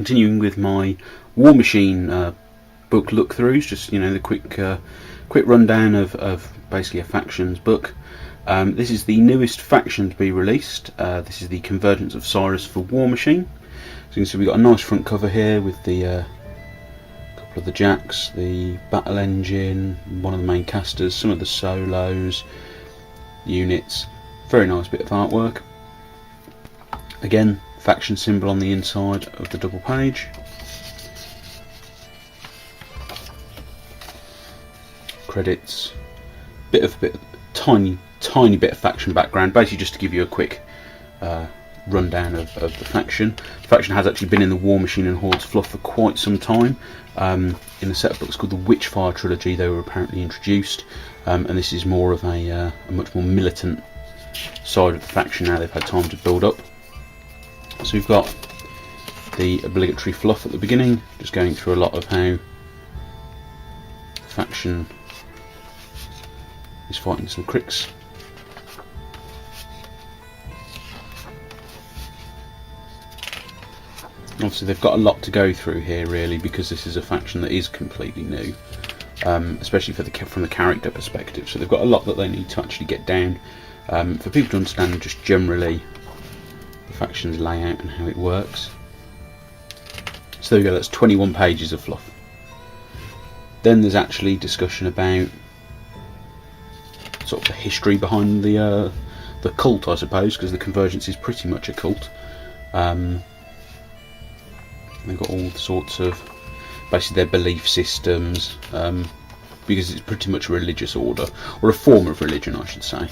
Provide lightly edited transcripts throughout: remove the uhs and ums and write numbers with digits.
continuing with my Warmachine book look-throughs, just the quick rundown of basically a factions book. This is the newest faction to be released. This is the Convergence of Cyriss for Warmachine. So you can see we've got a nice front cover here with the couple of the jacks, the battle engine, one of the main casters, some of the solos, units. Very nice bit of artwork. Again, faction symbol on the inside of the double page. Credits. Tiny bit of faction background, basically just to give you a quick rundown of the faction. The faction has actually been in the Warmachine and Hordes fluff for quite some time. In the set of books called the Witchfire trilogy, they were apparently introduced, and this is more of a much more militant side of the faction now they've had time to build up. So we've got the obligatory fluff at the beginning, just going through a lot of how the faction is fighting some cricks. Obviously they've got a lot to go through here really, because this is a faction that is completely new, especially from the character perspective, so they've got a lot that they need to actually get down for people to understand just generally the faction's layout and how it works. So there we go, that's 21 pages of fluff. Then there's actually discussion about sort of the history behind the cult, I suppose, because the Convergence is pretty much a cult. They've got all sorts of basically their belief systems, because it's pretty much a religious order, or a form of religion I should say.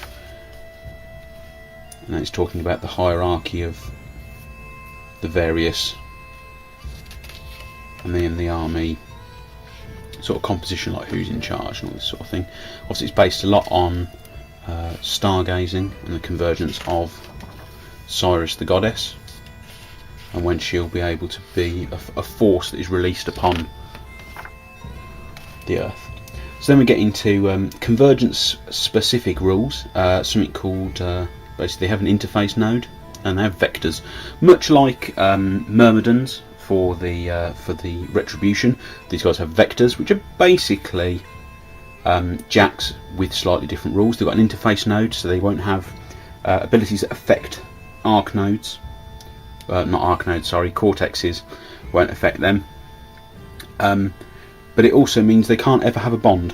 And it's talking about the hierarchy of the various, and then the army sort of composition, like who's in charge and all this sort of thing. Obviously it's based a lot on stargazing and the convergence of Cyriss the goddess, and when she'll be able to be a force that is released upon the earth. So then we get into convergence specific rules, something called basically they have an interface node and they have vectors, much like Myrmidons for the retribution. These guys have vectors, which are basically jacks with slightly different rules. They've got an interface node, so they won't have abilities that affect arc nodes. Not arc nodes, sorry, cortexes won't affect them. But it also means they can't ever have a bond.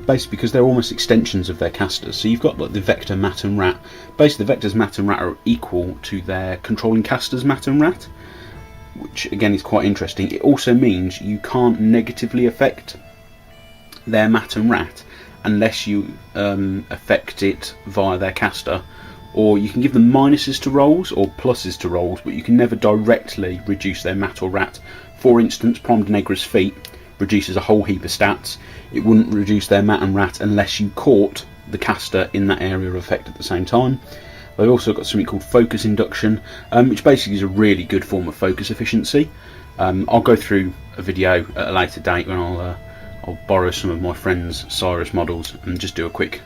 Basically because they're almost extensions of their casters. So you've got like the vector mat and rat. Basically the vectors mat and rat are equal to their controlling casters mat and rat, which again is quite interesting. It also means you can't negatively affect their mat and rat unless you affect it via their caster, or you can give them minuses to rolls or pluses to rolls, but you can never directly reduce their mat or rat. For instance, Promd Negra's feat reduces a whole heap of stats. It wouldn't reduce their mat and rat unless you caught the caster in that area of effect at the same time. They've also got something called focus induction, which basically is a really good form of focus efficiency. I'll go through a video at a later date when I'll borrow some of my friends' Cyriss models and just do a quick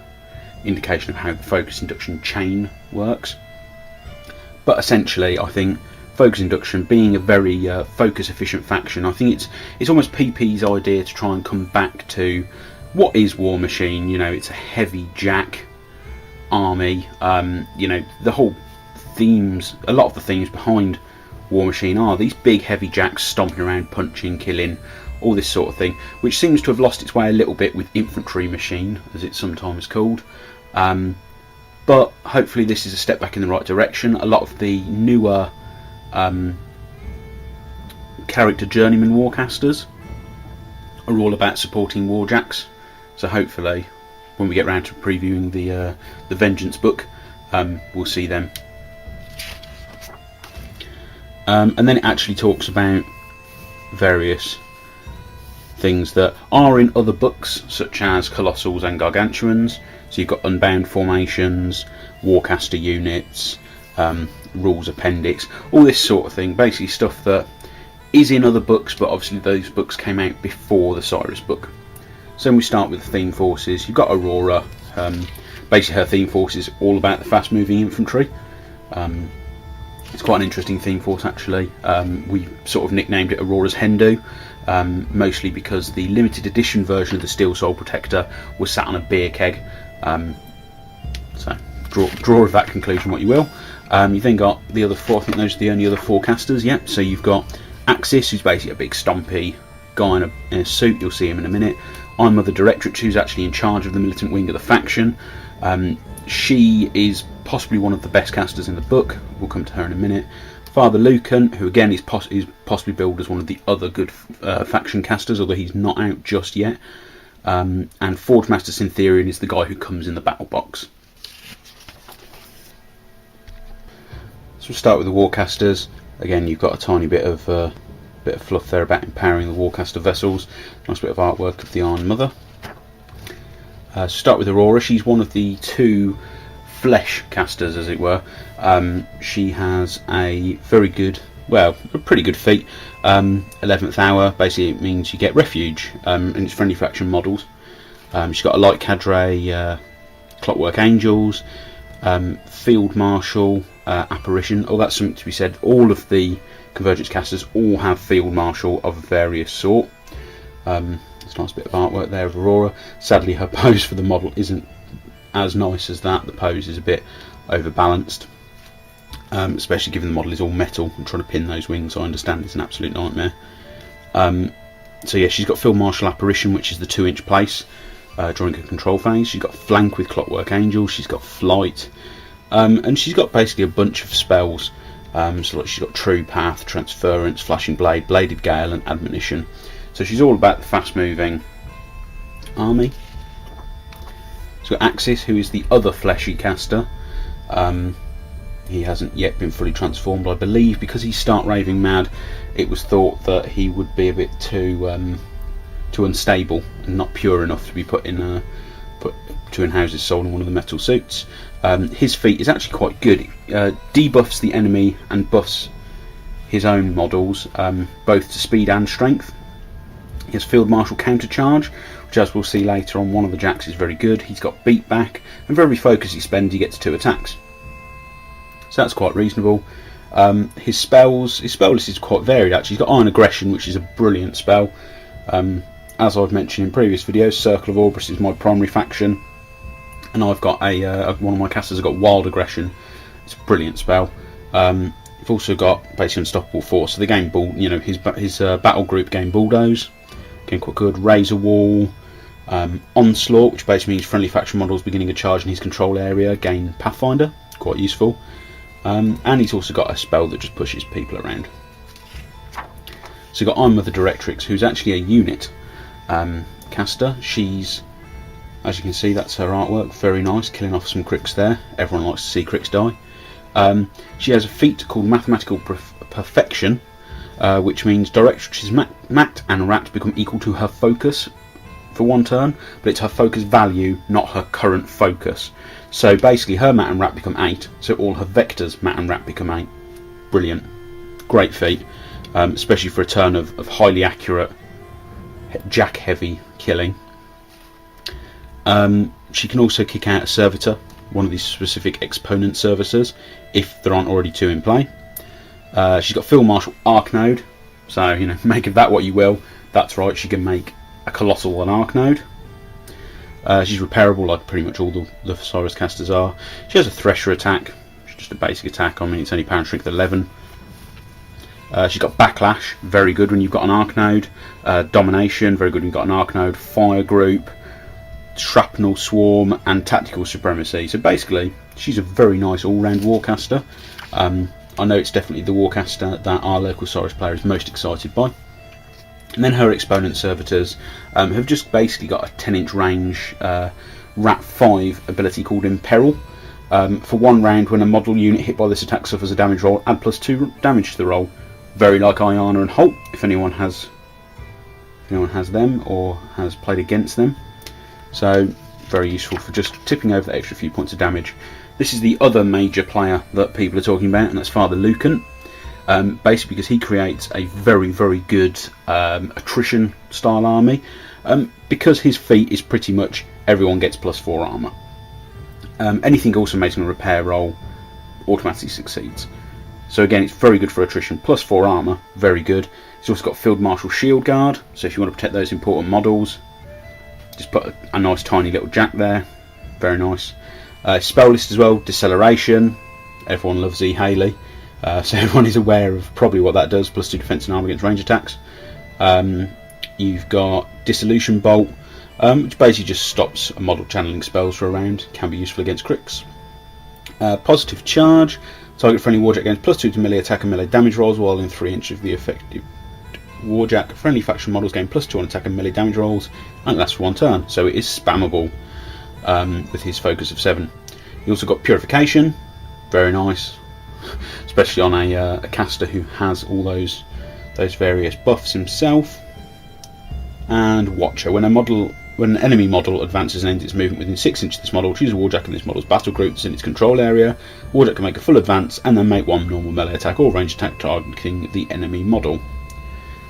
indication of how the focus induction chain works. But essentially I think focus induction, being a very focus efficient faction, I think it's almost PP's idea to try and come back to what is Warmachine. It's a heavy jack army. The whole themes, a lot of the themes behind Warmachine are these big heavy jacks stomping around, punching, killing, all this sort of thing, which seems to have lost its way a little bit with Infantry machine, as it's sometimes called. But hopefully this is a step back in the right direction. A lot of the newer character journeyman Warcasters are all about supporting Warjacks, so hopefully when we get round to previewing the Vengeance book, we'll see them. And then it actually talks about various things that are in other books, such as Colossals and Gargantuans. So you've got Unbound formations, Warcaster units, rules appendix, all this sort of thing. Basically stuff that is in other books, but obviously those books came out before the Cyriss book. So we start with the theme forces. You've got Aurora. Basically her theme force is all about the fast moving infantry. It's quite an interesting theme force actually. We sort of nicknamed it Aurora's Hendu, mostly because the limited edition version of the Steel Soul Protector was sat on a beer keg. So draw of that conclusion what you will. You then got the other four. I think those are the only other four casters. Yep. So you've got Axis, who's basically a big stompy guy in a suit. You'll see him in a minute. I'm Mother Directrix, who's actually in charge of the militant wing of the faction. She is possibly one of the best casters in the book. We'll come to her in a minute. Father Lucan, who again is possibly billed as one of the other good faction casters, although he's not out just yet. And Forge Master Syntherian is the guy who comes in the battle box. So we'll start with the Warcasters. Again, you've got a tiny bit of fluff there about empowering the Warcaster vessels. Nice bit of artwork of the Iron Mother. Start with Aurora. She's one of the two flesh casters, as it were. She has a very good, well, a pretty good feat. 11th hour. Basically, it means you get refuge, and it's friendly faction models. She's got a light cadre, Clockwork Angels, Field Marshal, Apparition. Oh, that's something to be said. All of the Convergence casters all have Field Marshal of various sort. There's a nice bit of artwork there of Aurora. Sadly, her pose for the model isn't as nice as that. The pose is a bit overbalanced, especially given the model is all metal and trying to pin those wings. I understand it's an absolute nightmare. So yeah, she's got Field Marshal Apparition, which is the 2-inch place during her control phase. She's got Flank with Clockwork Angel. She's got Flight, and she's got basically a bunch of spells. So like she's got True Path, Transference, Flashing Blade, Bladed Gale, and Admonition. So she's all about the fast-moving army. She's got Axis, who is the other fleshy caster. He hasn't yet been fully transformed, I believe, because he's stark raving mad. It was thought that he would be a bit too unstable and not pure enough to be put to enhouse his soul in one of the metal suits. His feat is actually quite good. Debuffs the enemy and buffs his own models, both to speed and strength. He has Field Marshal Countercharge, which, as we'll see later on, one of the jacks is very good. He's got Beat Back, and for every focus he spends, he gets 2 attacks. So that's quite reasonable. His spell list is quite varied actually. He's got Iron Aggression, which is a brilliant spell. As I've mentioned in previous videos, Circle of Orbrus is my primary faction, and I've got one of my casters has got Wild Aggression. It's a brilliant spell. You've also got basically Unstoppable Force. So the game his battle group game Bulldoze, again quite good. Razor Wall, Onslaught, which basically means friendly faction models beginning a charge in his control area gain Pathfinder, quite useful. And he's also got a spell that just pushes people around. So you've got I'm Mother Directrix, who's actually a unit caster. She's, as you can see, that's her artwork, very nice, killing off some cricks there. Everyone likes to see cricks die. She has a feat called Mathematical Perfection, which means Directrix's mat and rat become equal to her focus for 1 turn, but it's her focus value, not her current focus. So basically her mat and rat become 8, so all her vectors mat and rat become 8. Brilliant. Great feat, especially for a turn of highly accurate jack heavy killing. She can also kick out a servitor, one of these specific exponent servitors, if there aren't already 2 in play. She's got Field Marshal Arcnode, so make of that what you will. That's right, she can make a Colossal an Arcnode. She's repairable like pretty much all the Cyriss casters are. She has a Thresher attack, which is just a basic attack. I mean, it's only power and strength 11. She's got Backlash, very good when you've got an Arcnode. Domination, very good when you've got an Arcnode. Fire Group, Shrapnel Swarm, and Tactical Supremacy. So basically, she's a very nice all-round Warcaster. I know it's definitely the Warcaster that our local Cyriss player is most excited by. And then her exponent servitors have just basically got a 10-inch range Rat 5 ability called Imperil. For 1 round, when a model unit hit by this attack suffers a damage roll, add +2 damage to the roll. Very like Iana and Holt, if anyone has them or has played against them. So very useful for just tipping over the extra few points of damage. This is the other major player that people are talking about, and that's Father Lucan. Basically because he creates a very, very good attrition style army. Because his feat is pretty much everyone gets +4 armour. Anything also makes a repair roll automatically succeeds. So again, it's very good for attrition. Plus 4 armour, very good. It's also got Field Marshal Shield Guard, so if you want to protect those important models, just put a nice tiny little jack there. Very nice. Spell list as well, Deceleration. Everyone loves E. Haley, so everyone is aware of probably what that does. Plus 2 defense and armor against range attacks. You've got Dissolution Bolt, which basically just stops a model channeling spells for a round. Can be useful against crits. Positive Charge. Target friendly warjack gains plus 2 to melee attack and melee damage rolls while in 3 inches of the effective warjack. Friendly faction models gain plus 2 on attack and melee damage rolls, and it lasts for 1 turn, so it is spammable with his focus of 7. You also got Purification, very nice, especially on a caster who has all those various buffs himself. And Watcher. When an enemy model advances and ends its movement within 6 inches of this model, choose a warjack in this model's battle group that's in its control area. Warjack can make a full advance and then make 1 normal melee attack or range attack targeting the enemy model.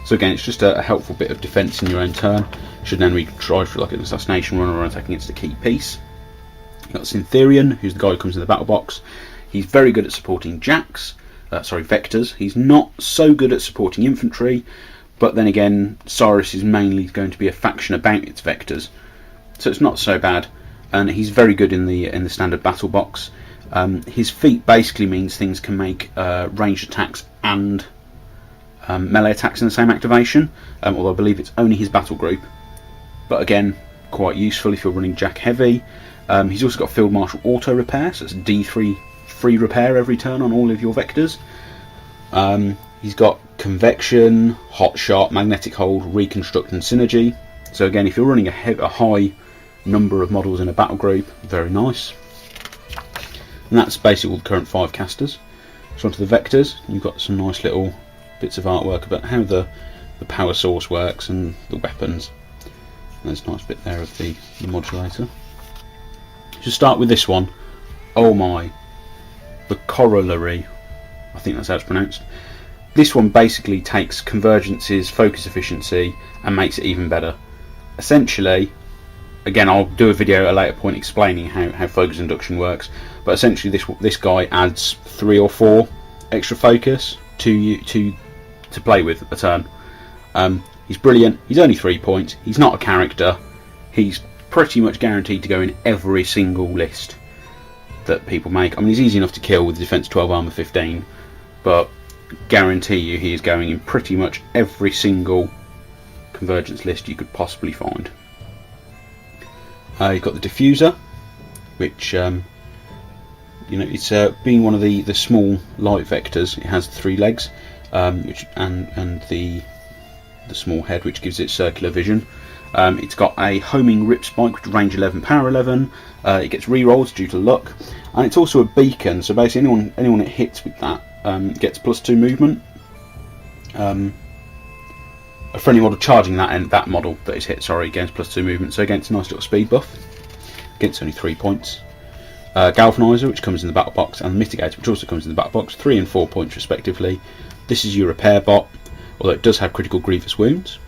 So again, it's just a helpful bit of defence in your own turn, should an enemy try for like an assassination run or an attack against a key piece. You've got Syntherian, who's the guy who comes in the battle box. He's very good at supporting vectors. He's not so good at supporting infantry, but then again, Cyriss is mainly going to be a faction about its vectors, so it's not so bad. And he's very good in the standard battle box. His feat basically means things can make ranged attacks and melee attacks in the same activation, although I believe it's only his battle group. But again, quite useful if you're running Jack Heavy. He's also got Field Marshal Auto Repair, so it's D3 free repair every turn on all of your vectors. He's got Convection, Hot Shot, Magnetic Hold, Reconstruct and Synergy. So again, if you're running a high number of models in a battle group, very nice. And that's basically all the current 5 casters. So onto the vectors, you've got some nice little bits of artwork about how the power source works and the weapons. And there's a nice bit there of the modulator. To start with this one, oh my, the Corollary, I think that's how it's pronounced. This one basically takes Convergence's focus efficiency and makes it even better. Essentially, again, I'll do a video at a later point explaining how focus induction works, but essentially this guy adds 3 or 4 extra focus to play with a turn. He's brilliant. He's only 3 points. He's not a character. He's pretty much guaranteed to go in every single list that people make. I mean, he's easy enough to kill with defense 12, armor 15, but guarantee you he is going in pretty much every single Convergence list you could possibly find. You've got the Diffuser, which it's being one of the small light vectors. It has 3 legs, which and the small head, which gives it circular vision. It's got a homing rip spike, which is range 11, power 11. It gets rerolls due to luck, and it's also a beacon. So basically, anyone it hits with that gets plus 2 movement. A friendly model charging that model that is hit, gains plus 2 movement. So again, it's a nice little speed buff. Against only 3 points. Galvanizer, which comes in the battle box, and Mitigator, which also comes in the battle box, 3 and 4 points respectively. This is your repair bot, although it does have critical grievous wounds.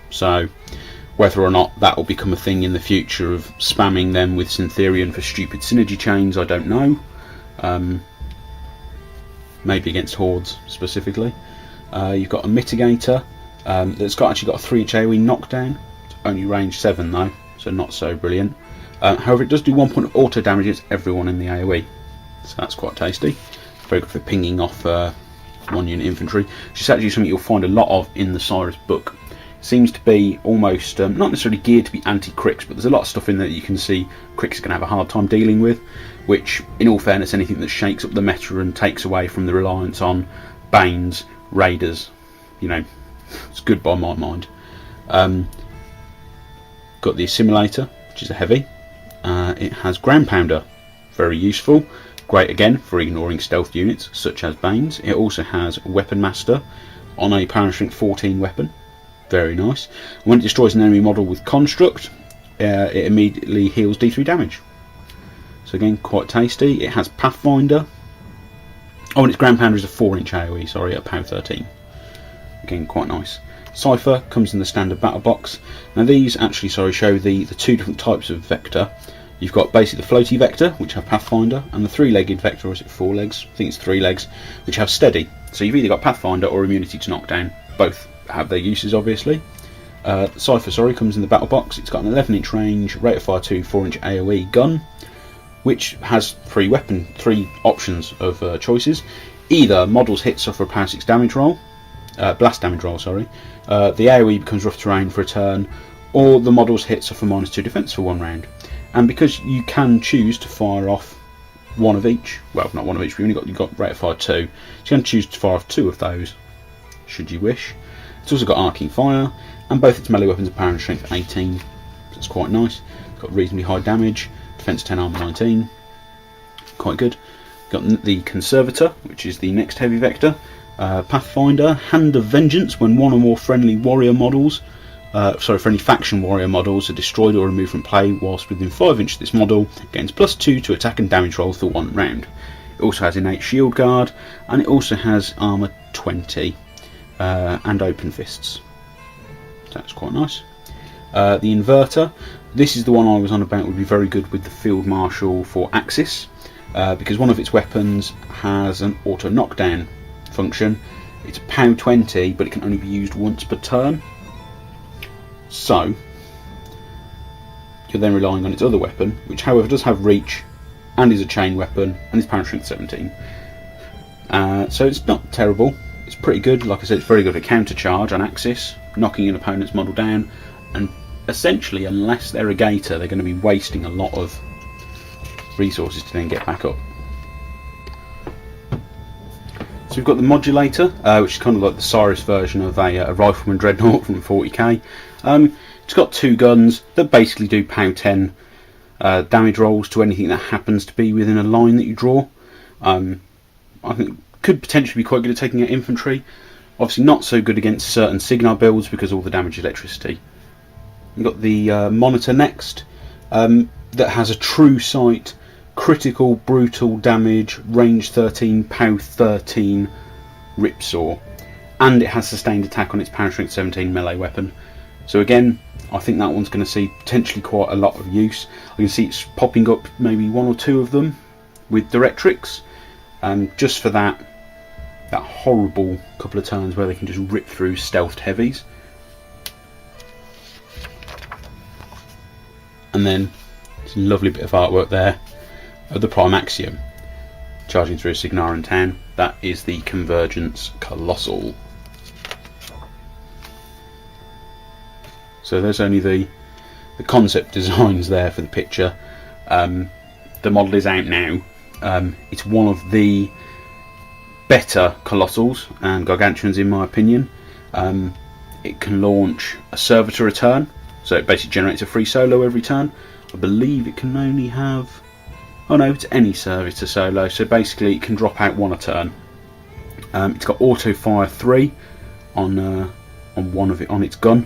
So whether or not that will become a thing in the future of spamming them with Syntherian for stupid synergy chains, I don't know. Maybe against hordes specifically. You've got a Mitigator that's actually got a 3-inch AoE knockdown. It's only range 7 though, so not so brilliant. However, it does do 1 point of auto damage against everyone in the AoE, so that's quite tasty. Very good for pinging off 1 unit infantry, which is actually something you'll find a lot of in the Cyriss book. It seems to be almost not necessarily geared to be anti-cricks, but there's a lot of stuff in there that you can see cricks are going to have a hard time dealing with, which, in all fairness, anything that shakes up the meta and takes away from the reliance on Banes, Raiders, it's good by my mind. Got the Assimilator, which is a heavy. It has Ground Pounder, very useful. Great again for ignoring stealth units such as Banes. It also has Weapon Master on a Power and Strength 14 weapon. Very nice. And when it destroys an enemy model with Construct, it immediately heals D3 damage. So again, quite tasty. It has Pathfinder. Oh, and its Ground Pounder is a 4-inch AoE, at Power 13. Again, quite nice. Cypher comes in the standard battle box. Now these actually, show the 2 different types of vector. You've got basically the floaty vector, which have Pathfinder, and the three-legged vector, or is it 4 legs? I think it's 3 legs, which have steady. So you've either got Pathfinder or immunity to knockdown. Both have their uses, obviously. Cypher, comes in the battle box. It's got an 11-inch range, rate of fire 2, 4-inch AoE gun, which has 3 options of choices. Either models hit suffer a power 6 damage roll, blast damage roll, sorry. The AoE becomes rough terrain for a turn, or the models hit suffer -2 defense for 1 round. And because you can choose to fire off one of each, well, not one of each, but you've got rate of fire 2, so you can choose to fire off 2 of those, should you wish. It's also got arcing fire, and both its melee weapons are power and strength 18, so it's quite nice. It's got reasonably high damage, defense 10, armor 19, quite good. Got the Conservator, which is the next heavy vector. Pathfinder, Hand of Vengeance. When one or more friendly faction warrior models are destroyed or removed from play whilst within 5 inches of this model, gains +2 to attack and damage rolls for 1 round. It also has innate shield guard, and it also has armor 20 and open fists. So that's quite nice. The Inverter. This is the one I was on about, would be very good with the Field Marshal for Axis. Because one of its weapons has an auto knockdown function. It's a POW 20, but it can only be used once per turn. So you're then relying on its other weapon, which however does have reach and is a chain weapon and is power strength 17. So it's not terrible. It's pretty good. Like I said, it's very good at counter charge on Axis, knocking an opponent's model down, and essentially, unless they're a gator, they're going to be wasting a lot of resources to then get back up. So we've got the Modulator, which is kind of like the Cyriss version of a Rifleman Dreadnought from 40k. It's got 2 guns that basically do POW 10 damage rolls to anything that happens to be within a line that you draw. I think it could potentially be quite good at taking out infantry. Obviously not so good against certain Signar builds because all the damage is electricity. We've got the Monitor next, that has a true sight, critical, brutal damage, range 13, POW 13 Ripsaw, and it has sustained attack on its power strength 17 melee weapon. So again, I think that one's going to see potentially quite a lot of use. I can see it's popping up maybe 1 or 2 of them with Directrix, just for that horrible couple of turns where they can just rip through stealthed heavies. And then it's a lovely bit of artwork there of the Prime Axiom charging through Signaran town. That is the Convergence Colossal. So there's only the concept designs there for the picture. The model is out now. It's one of the better Colossals and Gargantuans in my opinion. It can launch a Servitor return, so it basically generates a free solo every turn. I believe it can only have... oh no, it's any Servitor solo, so basically it can drop out 1 a turn. It's got auto fire 3 on one of it on its gun,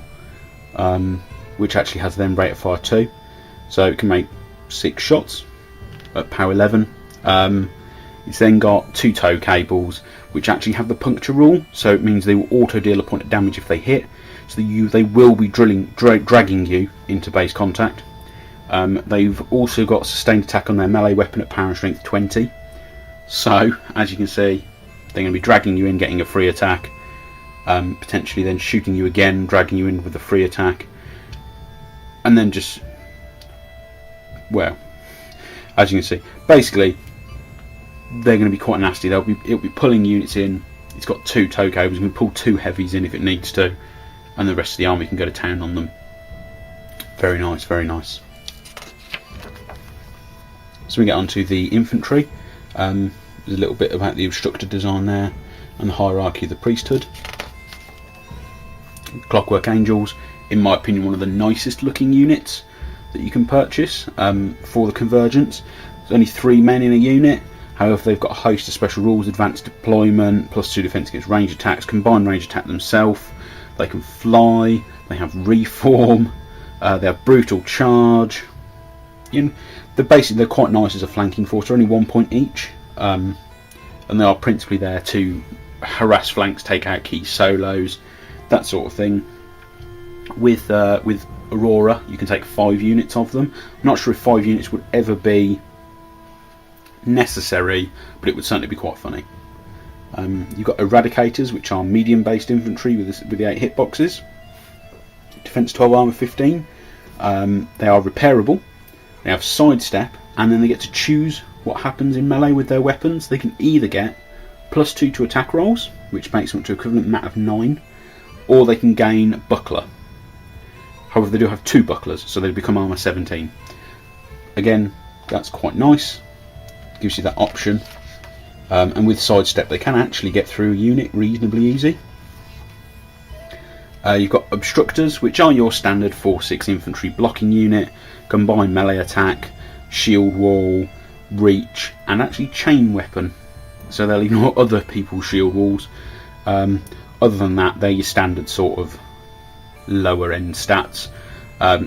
which actually has then rate of fire 2, so it can make 6 shots at power 11. It's then got 2 tow cables, which actually have the puncture rule, so it means they will auto deal a point of damage if they hit. So they will be dragging you into base contact. They've also got sustained attack on their melee weapon at power and strength 20. So, as you can see, they're going to be dragging you in, getting a free attack, potentially then shooting you again, dragging you in with a free attack, and then just, well, as you can see, basically they're going to be quite nasty. It'll be pulling units in. It's got 2 tow cables. It can pull 2 heavies in if it needs to, and the rest of the army can go to town on them. Very nice, very nice. So we get on to the infantry. There's a little bit about the instructor design there and the hierarchy of the priesthood. Clockwork Angels, in my opinion, one of the nicest looking units that you can purchase for the Convergence. There's only 3 men in a unit. However, they've got a host of special rules: advanced deployment, +2 defense against range attacks, combined range attack themselves. They can fly. They have reform. They have brutal charge. They're quite nice as a flanking force. They're only 1 point each, and they are principally there to harass flanks, take out key solos, that sort of thing. With Aurora, you can take 5 units of them. I'm not sure if 5 units would ever be necessary, but it would certainly be quite funny. You've got Eradicators, which are medium-based infantry with the 8 hitboxes. Defense 12, armor 15. They are repairable. They have sidestep, and then they get to choose what happens in melee with their weapons. They can either get +2 to attack rolls, which makes them up to equivalent mat of 9, or they can gain buckler. However, they do have 2 bucklers, so they become armor 17. Again, that's quite nice. Gives you that option. And with sidestep, they can actually get through a unit reasonably easy. You've got Obstructors, which are your standard 4/6 infantry blocking unit, combined melee attack, shield wall, reach, and actually chain weapon. So they'll ignore other people's shield walls. Other than that, they're your standard sort of lower end stats.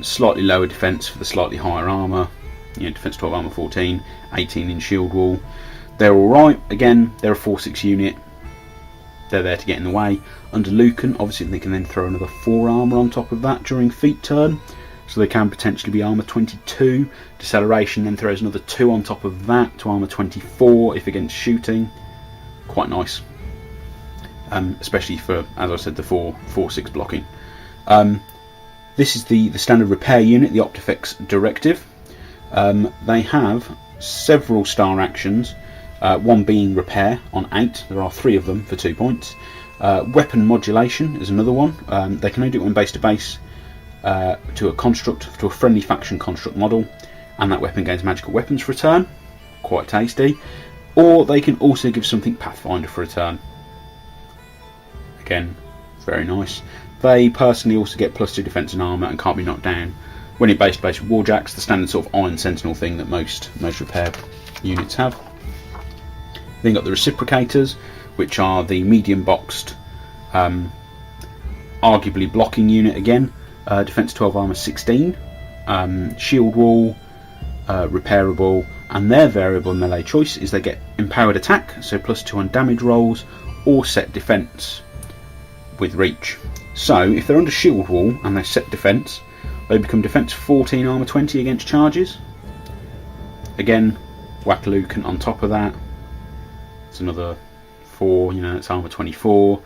Slightly lower defense for the slightly higher armor. Defense 12, armor 14, 18 in shield wall. They're alright. Again, they're a 4/6 unit. They're there to get in the way. Under Lucan, obviously they can then throw another 4 armor on top of that during feat turn, so they can potentially be armor 22. Deceleration then throws another 2 on top of that to armor 24 if against shooting. Quite nice, especially for, as I said, the 4/6 blocking. This is the standard repair unit, the Optifex Directive. They have several star actions. One being repair on 8. There are 3 of them for 2 points. Weapon modulation is another one. They can only do it when base to base to a friendly faction construct model, and that weapon gains magical weapons for a turn. Quite tasty. Or they can also give something Pathfinder for a turn. Again, very nice. They personally also get +2 defense and armor and can't be knocked down. When it base to base with Warjacks, the standard sort of Iron Sentinel thing that most repair units have. Then you've got the Reciprocators, which are the medium boxed, arguably blocking unit again. Defense 12, armor 16, shield wall, repairable, and their variable melee choice is they get empowered attack, so +2 on damage rolls, or set defense with reach. So if they're under shield wall and they're set defense, they become defense 14, armor 20 against charges. Again, whack Lucan on top of that. It's another 4, it's armor 24.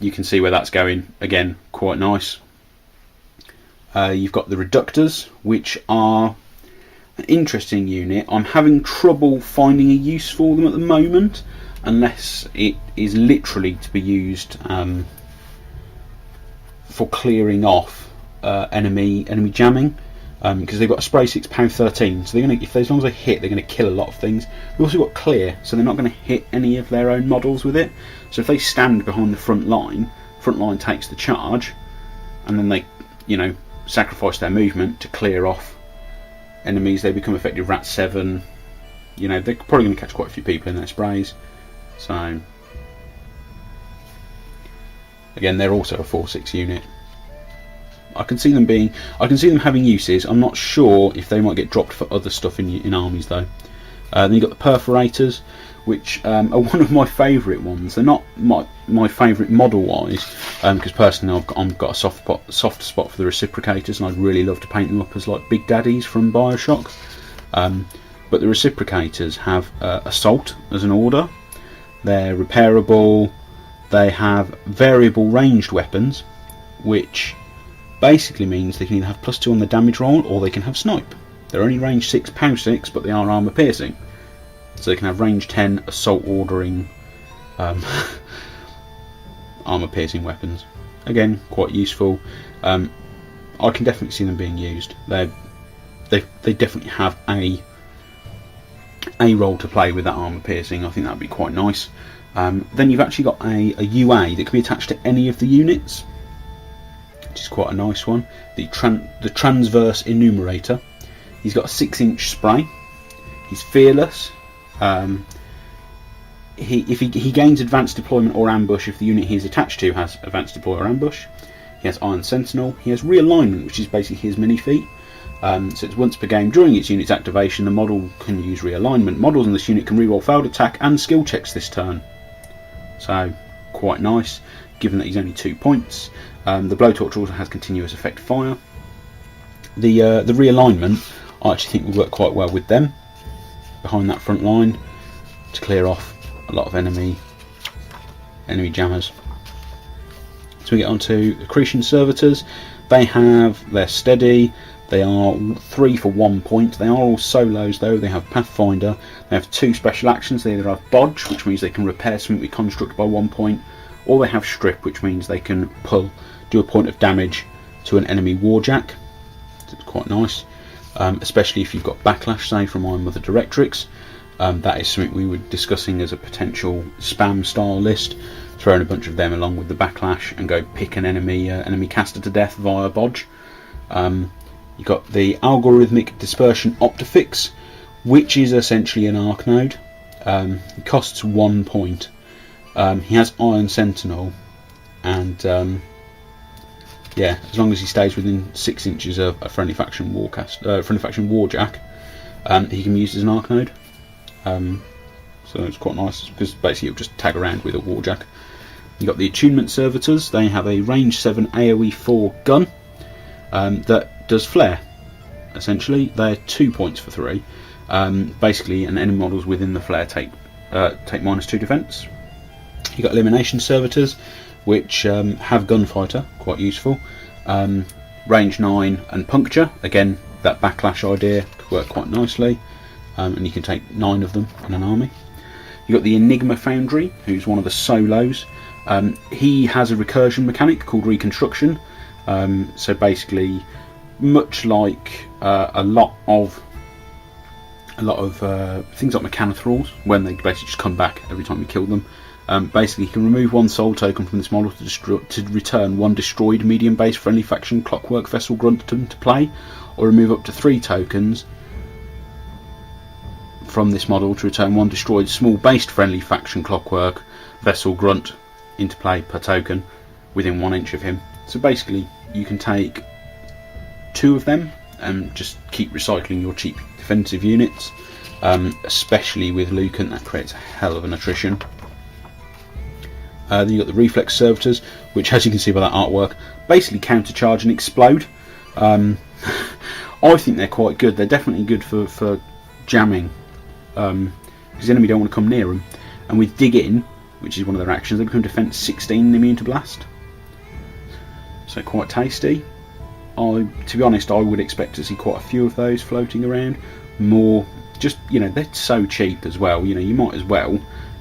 You can see where that's going. Again, quite nice. You've got the Reductors, which are an interesting unit. I'm having trouble finding a use for them at the moment, unless it is literally to be used for clearing off enemy jamming. Because they've got a spray 6, power 13, so they're going to, as long as they hit, they're going to kill a lot of things. They've also got clear, so they're not going to hit any of their own models with it. So if they stand behind the front line takes the charge, and then they, sacrifice their movement to clear off enemies. They become effective Rat 7. They're probably going to catch quite a few people in their sprays. So again, they're also a 4/6 unit. I can see them having uses. I'm not sure if they might get dropped for other stuff in armies though. Then you've got the Perforators, which are one of my favourite ones. They're not my favourite model wise, because personally I've got a soft spot for the Reciprocators, and I'd really love to paint them up as like Big Daddies from Bioshock. But the Reciprocators have Assault as an order. They're repairable. They have variable ranged weapons, which basically means they can either have +2 on the damage roll, or they can have snipe. They're only range 6, pow 6, but they are armor piercing, so they can have range 10 assault ordering armor piercing weapons. Again, quite useful. I can definitely see them being used. They definitely have a role to play with that armor piercing. I think that would be quite nice. Then you've actually got a UA that can be attached to any of the units, which is quite a nice one. The Transverse Enumerator. He's got a 6-inch spray. He's fearless. He gains advanced deployment or ambush if the unit he is attached to has advanced deploy or ambush. He has Iron Sentinel. He has realignment, which is basically his mini feat. So it's once per game during its unit's activation, the model can use realignment. Models in this unit can reroll failed attack and skill checks this turn. So quite nice, given that he's only 2 points. The Blowtorch also has continuous effect fire. The realignment I actually think will work quite well with them behind that front line to clear off a lot of enemy jammers. So we get on to Accretion Servitors. They're steady. They are 3 for 1 point. They are all solos though. They have Pathfinder. They have 2 special actions. They either have Bodge, which means they can repair something we construct by 1 point, or they have Strip, which means they can do a point of damage to an enemy warjack. So it's quite nice, especially if you've got backlash, say, from Iron Mother Directrix. That is something we were discussing as a potential spam style list. Throwing a bunch of them along with the backlash and go pick an enemy caster to death via Bodge. You've got the Algorithmic Dispersion Optifix, which is essentially an arc node. It costs 1 point. He has Iron Sentinel, and yeah, as long as he stays within 6 inches of a friendly faction warjack, he can be used as an arc node. So it's quite nice because basically it'll just tag around with a warjack. You've got the Attunement Servitors. They have a range 7 AoE 4 gun that does flare. Essentially, they're 2 points for 3. Basically, and enemy models within the flare take -2 defense. You've got Elimination Servitors, which have Gunfighter, quite useful. Range 9 and Puncture. Again, that backlash idea could work quite nicely, and you can take 9 of them in an army. You've got the Enigma Foundry, who's one of the solos. He has a recursion mechanic called Reconstruction. So basically, much like a lot of things like Mechanothralls, when they basically just come back every time you kill them. Basically, you can remove 1 soul token from this model to return 1 destroyed medium-based friendly faction Clockwork Vessel Grunt to play, or remove up to 3 tokens from this model to return 1 destroyed small-based friendly faction Clockwork Vessel Grunt into play per token within 1 inch of him. So basically, you can take 2 of them and just keep recycling your cheap defensive units, especially with Lucan. That creates a hell of an attrition. Then you've got the Reflex Servitors, which, as you can see by that artwork, basically countercharge and explode. I think they're quite good. They're definitely good for jamming, because the enemy don't want to come near them. And with Dig In, which is one of their actions, they become defense 16 and immune to blast. So quite tasty. To be honest, I would expect to see quite a few of those floating around. More, just, they're so cheap as well. You might as well,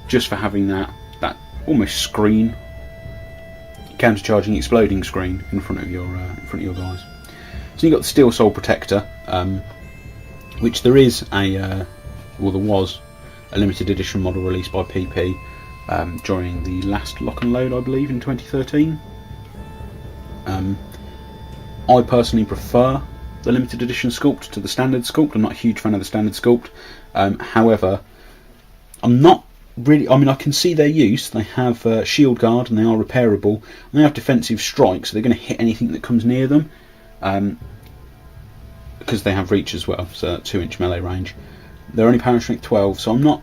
just for having that almost screen, countercharging exploding screen in front of your guys. So you've got the Steel Soul Protector, which there was a limited edition model released by PP during the last Lock and Load, I believe, in 2013. I personally prefer the limited edition sculpt to the standard sculpt. I'm not a huge fan of the standard sculpt. However, I'm not really. I can see their use. They have shield guard and they are repairable. And they have defensive strike, so they're going to hit anything that comes near them. Because they have reach as well, so 2-inch melee range. They're only power strength 12, so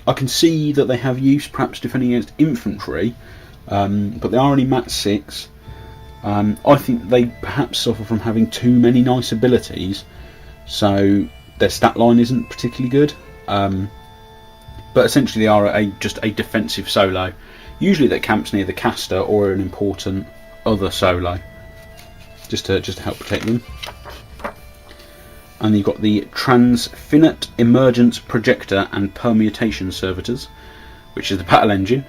I can see that they have use, perhaps defending against infantry, but they are only mat 6. I think they perhaps suffer from having too many nice abilities, so their stat line isn't particularly good. But essentially they are just a defensive solo, usually that camps near the caster or an important other solo, just to help protect them. And you've got the Transfinite Emergence Projector and Permutation Servitors, which is the battle engine.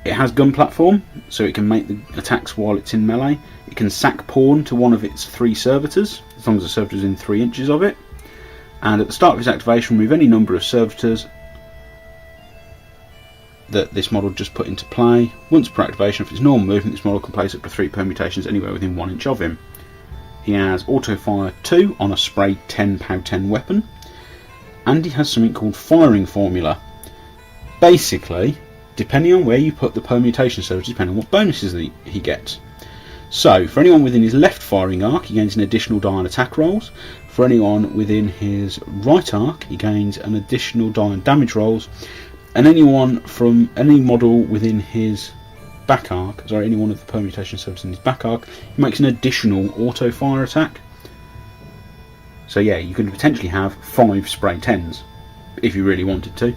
It has gun platform, so it can make the attacks while it's in melee. It can sack pawn to one of its 3 servitors, as long as the servitor is in 3 inches of it. And at the start of its activation, remove any number of servitors that this model just put into play. Once per activation, if it's normal movement, this model can place up to 3 permutations anywhere within 1 inch of him. He has auto fire 2 on a spray 10 POW 10 weapon, and he has something called firing formula. Basically, depending on where you put the permutation servitors, depending on what bonuses he gets. So, for anyone within his left firing arc, he gains an additional die on attack rolls. For anyone within his right arc, he gains an additional die on damage rolls. And anyone from any model within his back arc, any one of the permutation servitors in his back arc, he makes an additional auto fire attack. So yeah, you could potentially have 5 spray 10s if you really wanted to.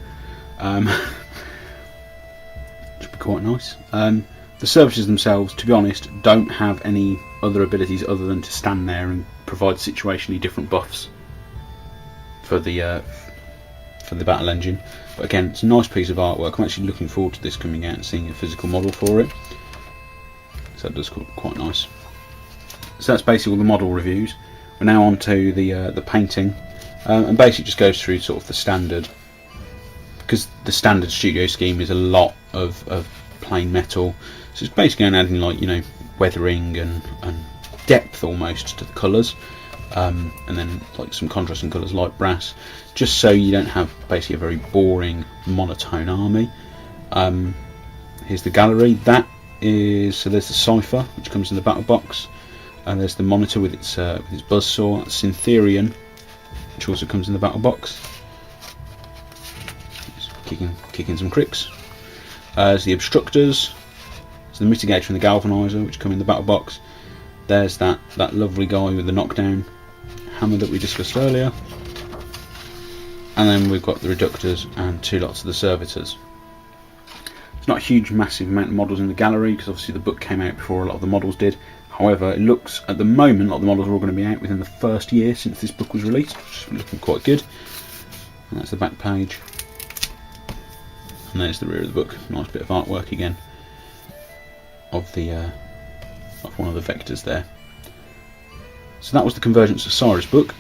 Which would be quite nice. The servitors themselves, to be honest, don't have any other abilities other than to stand there and provide situationally different buffs for the battle engine. But again, it's a nice piece of artwork. I'm actually looking forward to this coming out and seeing a physical model for it. So that does look quite nice. So that's basically all the model reviews. We're now on to the painting, and basically just goes through sort of the standard, because the standard studio scheme is a lot of plain metal. So it's basically adding, like, you know, weathering and depth almost to the colours, and then like some contrasting colours like brass, just so you don't have basically a very boring monotone army. Here's the gallery. That is, so there's the cipher which comes in the battle box, and there's the monitor with its buzzsaw, Syntherian, which also comes in the battle box. It's kicking some cricks. There's the obstructors, there's the mitigator and the galvanizer, which come in the battle box. There's that lovely guy with the knockdown hammer that we discussed earlier, and then we've got the reductors and 2 lots of the servitors. There's not a huge massive amount of models in the gallery because obviously the book came out before a lot of the models did. However, it looks at the moment like the models are all going to be out within the first year since this book was released, which is looking quite good. And that's the back page, and there's the rear of the book. Nice bit of artwork again of one of the vectors there. So that was the Convergence of Cyriss book.